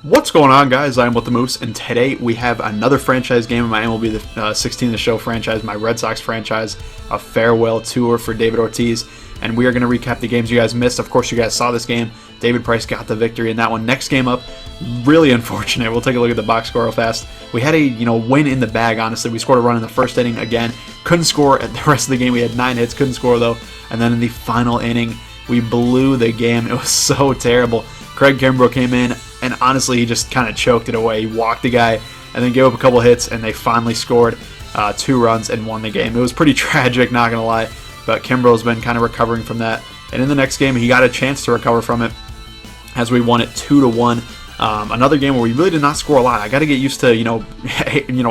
What's going on, guys? I'm with the Moose, and today we have another franchise game in my MLB the 16 The Show franchise, my Red Sox franchise, a farewell tour for David Ortiz, and we are going to recap the games you guys missed. Of course, you guys saw this game. David Price got the victory in that one. Next game up, really unfortunate. We'll take a look at the box score real fast. We had a win in the bag, honestly. We scored a run in the first inning again. Couldn't score at the rest of the game. We had 9 hits, couldn't score though. And then in the final inning, we blew the game. It was so terrible. Craig Kimbrough came in, and honestly, he just kind of choked it away. He walked the guy and then gave up a couple hits, and they finally scored 2 runs and won the game. It was pretty tragic, not going to lie, but Kimbrough's been kind of recovering from that. And in the next game, he got a chance to recover from it as we won it 2-1. Another game where we really did not score a lot. I got to get used to,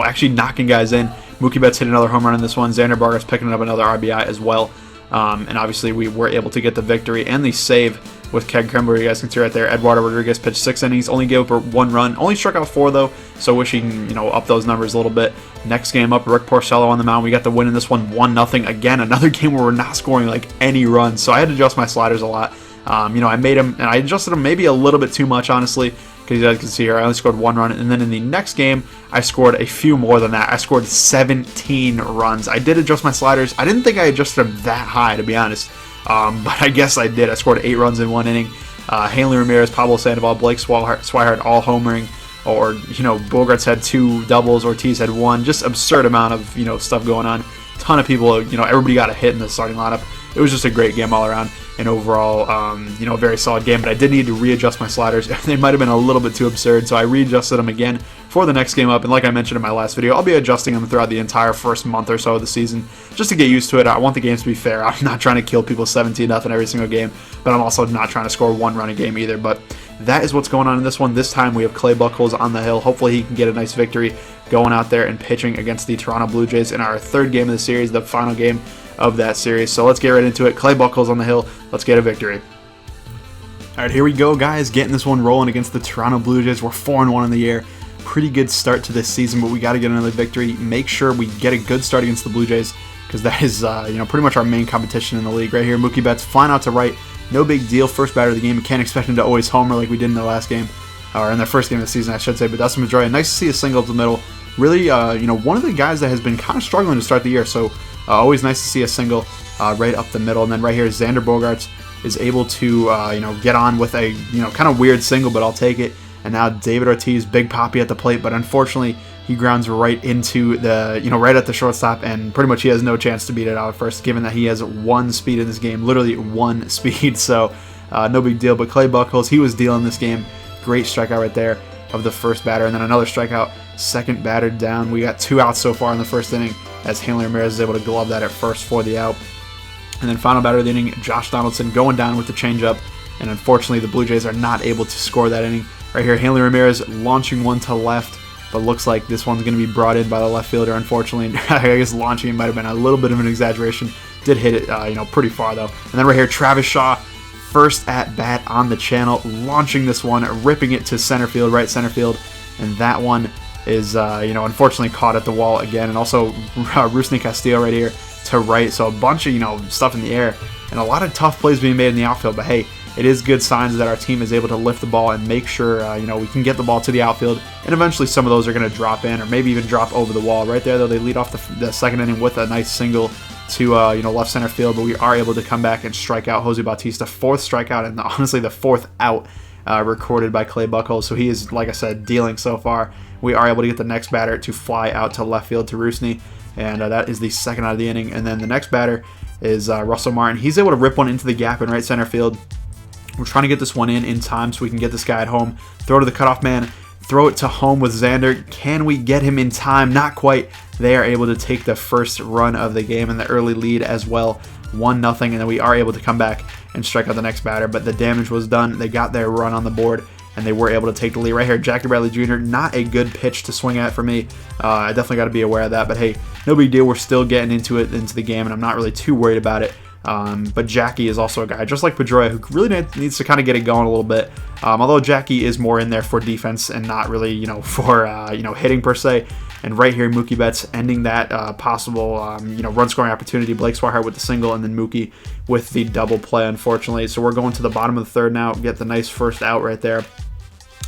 actually knocking guys in. Mookie Betts hit another home run in this one. Xander Bogaerts picking up another RBI as well. And obviously, we were able to get the victory and the save with Craig Kimbrough. You guys can see right there. Eduardo Rodriguez pitched 6 innings, only gave up 1 run, only struck out 4 though. So wish he can, up those numbers a little bit. Next game up, Rick Porcello on the mound. We got the win in this one, 1-0. Again, another game where we're not scoring like any runs. So I had to adjust my sliders a lot. I made them, and I adjusted them maybe a little bit too much, honestly, because you guys can see here, I only scored 1 run, and then in the next game, I scored a few more than that. I scored 17 runs. I did adjust my sliders. I didn't think I adjusted them that high, to be honest, but I guess I did. I scored 8 runs in 1 inning. Hanley Ramirez, Pablo Sandoval, Blake Swihart all homering, or, Bogaerts had 2 doubles, Ortiz had 1, just absurd amount of, stuff going on. Ton of people, everybody got a hit in the starting lineup. It was just a great game all around. And overall, a very solid game, but I did need to readjust my sliders. They might have been a little bit too absurd, so I readjusted them again for the next game up. And like I mentioned in my last video, I'll be adjusting them throughout the entire first month or so of the season, just to get used to it. I want the games to be fair. I'm not trying to kill people 17-0 every single game, but I'm also not trying to score 1 run a game either. But that is what's going on in this one. This time we have Clay Buchholz on the hill. Hopefully he can get a nice victory going out there and pitching against the Toronto Blue Jays in our 3rd game of the series, the final game of that series. So let's get right into it. Clay Buchholz on the hill. Let's get a victory. All right, here we go, guys. Getting this one rolling against the Toronto Blue Jays. We're 4-1 in the year. Pretty good start to this season, but we got to get another victory. Make sure we get a good start against the Blue Jays, because that is, pretty much our main competition in the league right here. Mookie Betts flying out to right. No big deal. First batter of the game. You can't expect him to always homer like we did in the last game, or in the first game of the season, I should say. But Dustin Pedroia, nice to see a single up the middle. Really, one of the guys that has been kind of struggling to start the year. So always nice to see a single right up the middle. And then right here, Xander Bogaerts is able to, get on with a, kind of weird single, but I'll take it. And now David Ortiz, Big Papi at the plate, but unfortunately he grounds right into the, right at the shortstop, and pretty much he has no chance to beat it out at first, given that he has 1 speed in this game, literally 1 speed. So no big deal. But Clay Buchholz, he was dealing this game. Great strikeout right there of the first batter, and then another strikeout, second batter down. We got 2 outs so far in the first inning, as Hanley Ramirez is able to glove that at first for the out. And then final batter of the inning, Josh Donaldson going down with the changeup, and unfortunately the Blue Jays are not able to score that inning. Right here, Hanley Ramirez launching one to left, but looks like this one's going to be brought in by the left fielder, unfortunately. I guess launching it might have been a little bit of an exaggeration. Did hit it, pretty far though. And then right here, Travis Shaw, first at bat on the channel, launching this one, ripping it to center field, right center field, and that one is, unfortunately caught at the wall again. And also Rusney Castillo right here to right. So a bunch of, stuff in the air and a lot of tough plays being made in the outfield. But hey, it is good signs that our team is able to lift the ball and make sure, we can get the ball to the outfield. And eventually some of those are going to drop in, or maybe even drop over the wall. Right there, though, they lead off the second inning with a nice single to, left center field. But we are able to come back and strike out Jose Bautista. 4th strikeout, and honestly the 4th out recorded by Clay Buchholz. So he is, like I said, dealing so far. We are able to get the next batter to fly out to left field to Rusney, and that is the 2nd out of the inning. And then the next batter is Russell Martin. He's able to rip one into the gap in right center field. We're trying to get this one in time so we can get this guy at home. Throw to the cutoff man. Throw it to home with Xander. Can we get him in time? Not quite. They are able to take the first run of the game and the early lead as well. 1-0, and then we are able to come back and strike out the next batter. But the damage was done. They got their run on the board, and they were able to take the lead. Right here, Jackie Bradley Jr., not a good pitch to swing at for me. I definitely got to be aware of that. But hey, no big deal. We're still getting into the game, and I'm not really too worried about it. But Jackie is also a guy, just like Pedroia, who really needs to kind of get it going a little bit. Although Jackie is more in there for defense and not really, for hitting per se. And right here, Mookie Betts ending that possible, run scoring opportunity. Blake Swihart with the single, and then Mookie with the double play, unfortunately. So we're going to the bottom of the 3rd now. Get the nice first out right there.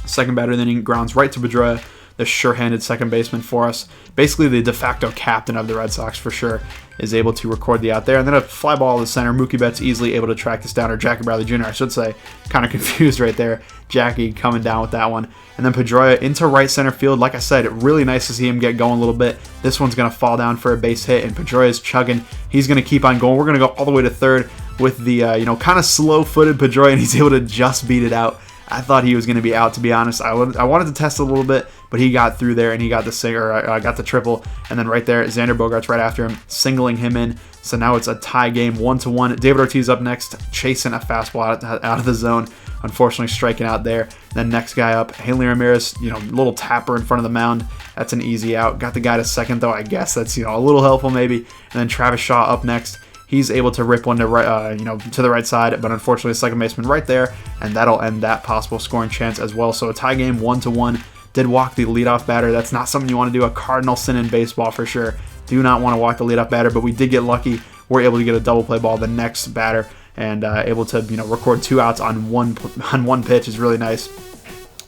Second batter of the inning, grounds right to Pedroia, the sure-handed second baseman for us. Basically the de facto captain of the Red Sox for sure, is able to record the out there. And then a fly ball to the center. Mookie Betts easily able to track this down, or Jackie Bradley Jr., I should say. Kind of confused right there. Jackie coming down with that one. And then Pedroia into right center field. Like I said, really nice to see him get going a little bit. This one's going to fall down for a base hit, and Pedroia's chugging. He's going to keep on going. We're going to go all the way to third with the, kind of slow-footed Pedroia, and he's able to just beat it out. I thought he was going to be out, to be honest. I wanted to test a little bit, but he got through there, and he got the got the triple. And then right there, Xander Bogaerts right after him, singling him in. So now it's a tie game, 1-1. David Ortiz up next, chasing a fastball out of the zone. Unfortunately, striking out there. Then next guy up, Hanley Ramirez, little tapper in front of the mound. That's an easy out. Got the guy to second, though. I guess that's, a little helpful maybe. And then Travis Shaw up next. He's able to rip one to right, to the right side, but unfortunately, second baseman right there, and that'll end that possible scoring chance as well. So a tie game, 1-1. Did walk the leadoff batter. That's not something you want to do. A cardinal sin in baseball for sure. Do not want to walk the leadoff batter, but we did get lucky. We're able to get a double play ball the next batter, and able to record 2 outs on one pitch is really nice.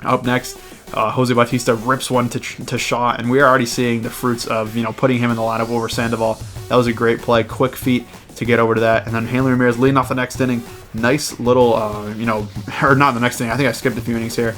Up next, Jose Bautista rips one to Shaw, and we are already seeing the fruits of putting him in the lineup over Sandoval. That was a great play, quick feet to get over to that. And then Hanley Ramirez leading off the next inning. Nice little, or not the next inning. I think I skipped a few innings here.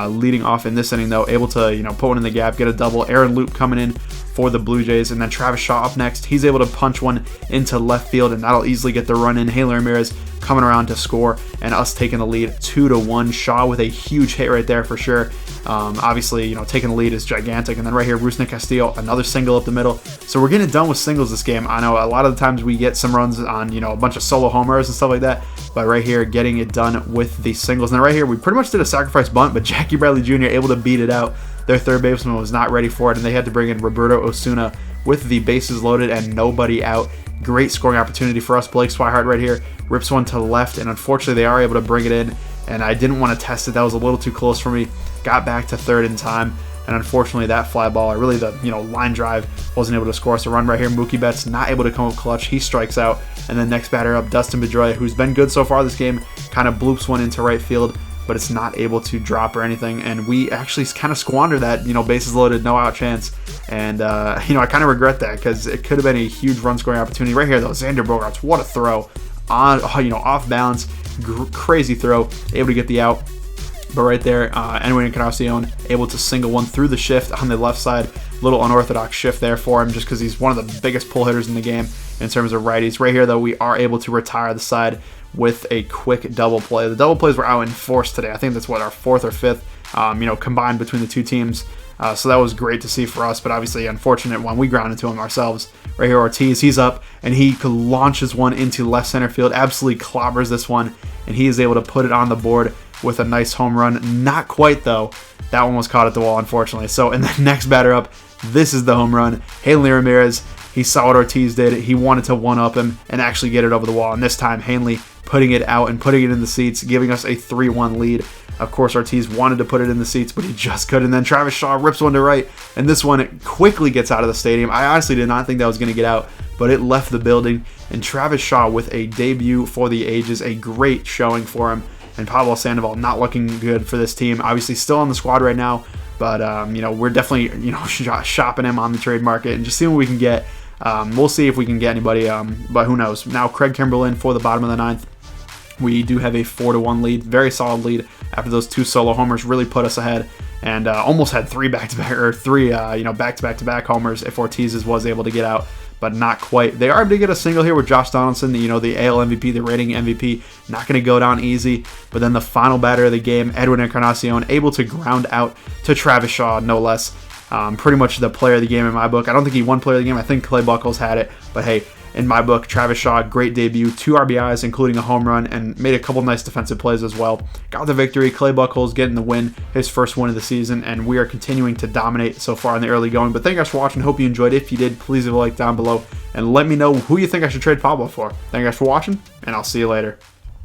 Leading off in this inning, though, able to, put one in the gap, get a double. Aaron Loop coming in for the Blue Jays. And then Travis Shaw up next. He's able to punch one into left field, and that'll easily get the run in. Hanley Ramirez coming around to score, and us taking the lead 2-1. Shaw with a huge hit right there for sure. Obviously, taking the lead is gigantic. And then right here, Rusney Castillo, another single up the middle. So we're getting done with singles this game. I know a lot of the times we get some runs on, a bunch of solo homers and stuff like that. But right here, getting it done with the singles. And then right here, we pretty much did a sacrifice bunt, but Jackie Bradley Jr. able to beat it out. Their third baseman was not ready for it, and they had to bring in Roberto Osuna with the bases loaded and nobody out. Great scoring opportunity for us. Blake Swihart right here rips one to left, and unfortunately they are able to bring it in, and I didn't want to test it. That was a little too close for me. Got back to third in time, and unfortunately that fly ball, or really the line drive, wasn't able to score us a run right here. Mookie Betts not able to come up clutch. He strikes out, and then next batter up, Dustin Pedroia, who's been good so far this game, kind of bloops one into right field, but it's not able to drop or anything, and we actually kind of squander that, bases loaded, no out chance, and I kind of regret that, because it could have been a huge run scoring opportunity. Right here though, Xander Bogaerts, what a throw, on off balance, crazy throw, able to get the out. But right there, Edwin Encarnacion able to single one through the shift on the left side. Little unorthodox shift there for him, just because he's one of the biggest pull hitters in the game in terms of righties. Right here though, we are able to retire the side with a quick double play. The double plays were out in force today. I think that's our 4th or 5th, combined between the two teams. So that was great to see for us, but obviously unfortunate when we ground into him ourselves. Right here, Ortiz, he's up, and he launches one into left center field, absolutely clobbers this one, and he is able to put it on the board with a nice home run. Not quite, though. That one was caught at the wall, unfortunately. So in the next batter up, this is the home run. Hanley Ramirez, he saw what Ortiz did. He wanted to one-up him and actually get it over the wall, and this time Hanley putting it out and putting it in the seats, giving us a 3-1 lead. Of course, Ortiz wanted to put it in the seats, but he just couldn't. And then Travis Shaw rips one to right, and this one quickly gets out of the stadium. I honestly did not think that was going to get out, but it left the building. And Travis Shaw with a debut for the ages, a great showing for him. And Pablo Sandoval not looking good for this team. Obviously still on the squad right now, but we're definitely shopping him on the trade market and just seeing what we can get. We'll see if we can get anybody, but who knows. Now Craig Kimberlin for the bottom of the 9th. We do have a 4-1 lead, very solid lead after those 2 solo homers really put us ahead, and almost had 3 back-to-back homers if Ortiz was able to get out, but not quite. They are able to get a single here with Josh Donaldson, the AL MVP, the rating MVP, not going to go down easy. But then the final batter of the game, Edwin Encarnacion, able to ground out to Travis Shaw, no less. Pretty much the player of the game in my book. I don't think he won player of the game. I think Clay Buchholz had it, but hey. In my book, Travis Shaw, great debut, 2 RBIs, including a home run, and made a couple nice defensive plays as well. Got the victory. Clay Buchholz getting the win, his first win of the season, and we are continuing to dominate so far in the early going. But thank you guys for watching. Hope you enjoyed. If you did, please leave a like down below, and let me know who you think I should trade Pablo for. Thank you guys for watching, and I'll see you later.